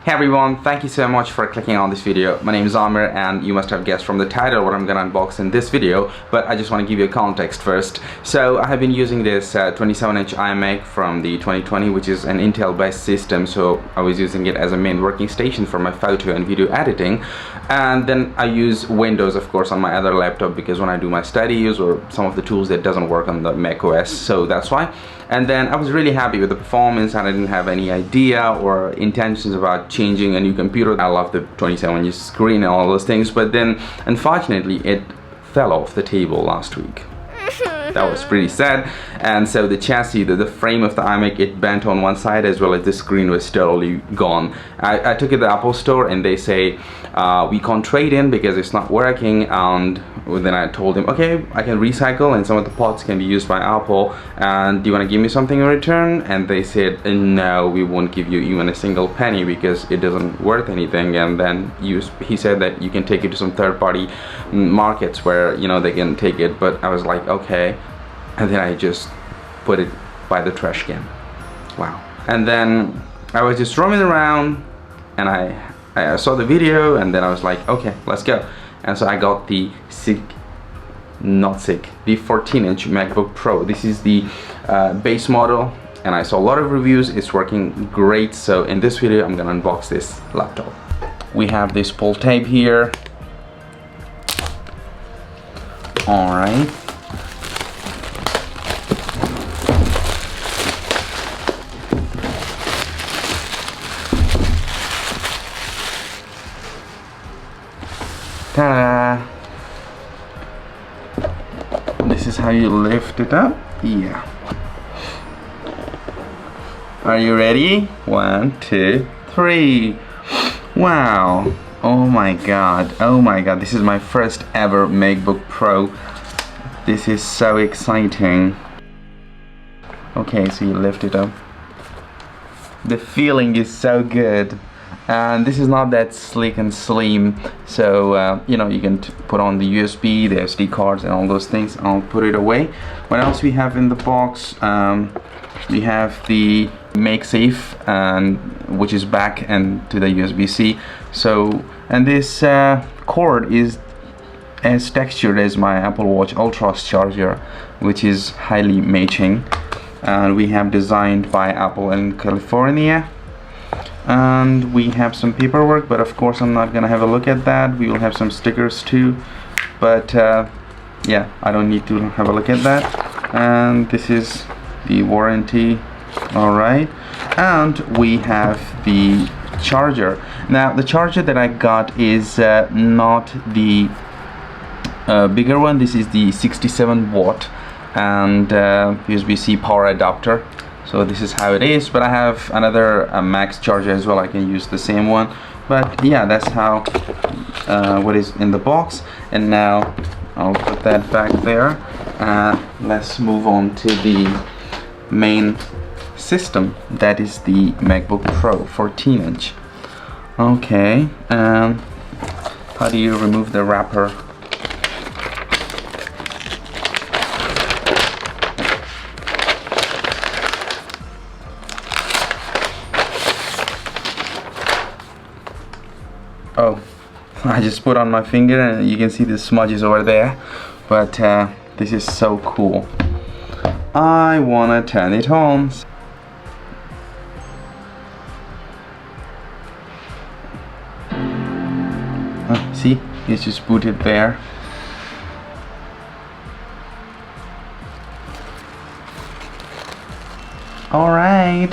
Hey everyone, thank you so much for clicking on this video. My name is Amir and you must have guessed from the title what I'm gonna unbox in this video, but I just want to give you a context first. So I have been using this 27-inch iMac from the 2020, which is an Intel based system, so I was using it as a main working station for my photo and video editing, and then I use Windows of course on my other laptop because when I do my studies or some of the tools that doesn't work on the Mac OS, so that's why. And then I was really happy with the performance and I didn't have any idea or intentions about changing a new computer. I love the 27-inch screen and all those things, but then unfortunately it fell off the table last week. That was pretty sad. And so the chassis, the frame of the iMac, it bent on one side as well as the screen was totally gone. I took it to the Apple store and they say we can't trade in because it's not working, and then I told him okay, I can recycle and some of the parts can be used by Apple, and do you want to give me something in return? And they said no, we won't give you even a single penny because it doesn't worth anything. And then he said that you can take it to some third-party markets where they can take it, but I was like okay, and then I just put it by the trash can. Wow. And then I was just roaming around and I saw the video, and then I was like okay, let's go. And so I got the the 14-inch MacBook Pro. This is the base model, and I saw a lot of reviews. It's working great, so in this video I'm gonna unbox this laptop. We have this pull tab here. Alright. Ta-da! This is how you lift it up. Yeah. Are you ready? 1, 2, 3. Wow. Oh my god. Oh my god. This is my first ever MacBook Pro. This is so exciting. Okay, so you lift it up. The feeling is so good. And this is not that slick and slim, so you can put on the USB, the SD cards and all those things. I'll put it away. What else we have in the box? We have the MagSafe, which is back and to the USB-C. So, and this cord is as textured as my Apple Watch Ultra's charger, which is highly matching. And we have designed by Apple in California. And we have some paperwork, but of course I'm not gonna have a look at that. We will have some stickers too, but yeah, I don't need to have a look at that. And this is the warranty. Alright, and we have the charger. Now the charger that I got is not the bigger one. This is the 67 watt and USB-C power adapter. So this is how it is, but I have another Max charger as well. I can use the same one, but yeah, that's how what is in the box. And now I'll put that back there. Let's move on to the main system, that is the MacBook Pro 14-inch. Okay, how do you remove the wrapper? Oh, I just put on my finger and you can see the smudges over there, but this is so cool. I wanna turn it on. See, it's just booted there. All right.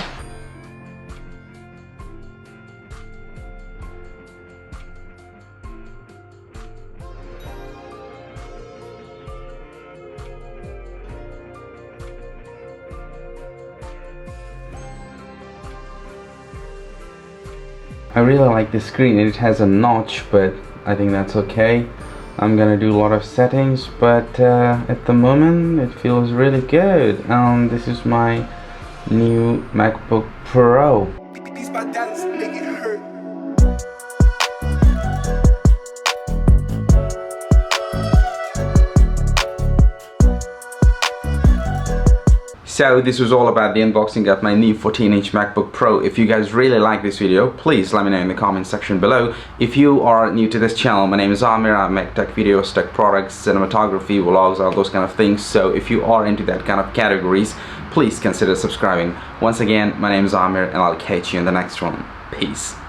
I really like the screen. It has a notch, but I think that's okay. I'm gonna do a lot of settings, but at the moment it feels really good. This is my new MacBook Pro. So this was all about the unboxing of my new 14-inch MacBook Pro. If you guys really like this video, please let me know in the comment section below. If you are new to this channel, my name is Amir. I make tech videos, tech products, cinematography, vlogs, all those kind of things. So if you are into that kind of categories, please consider subscribing. Once again, my name is Amir and I'll catch you in the next one. Peace.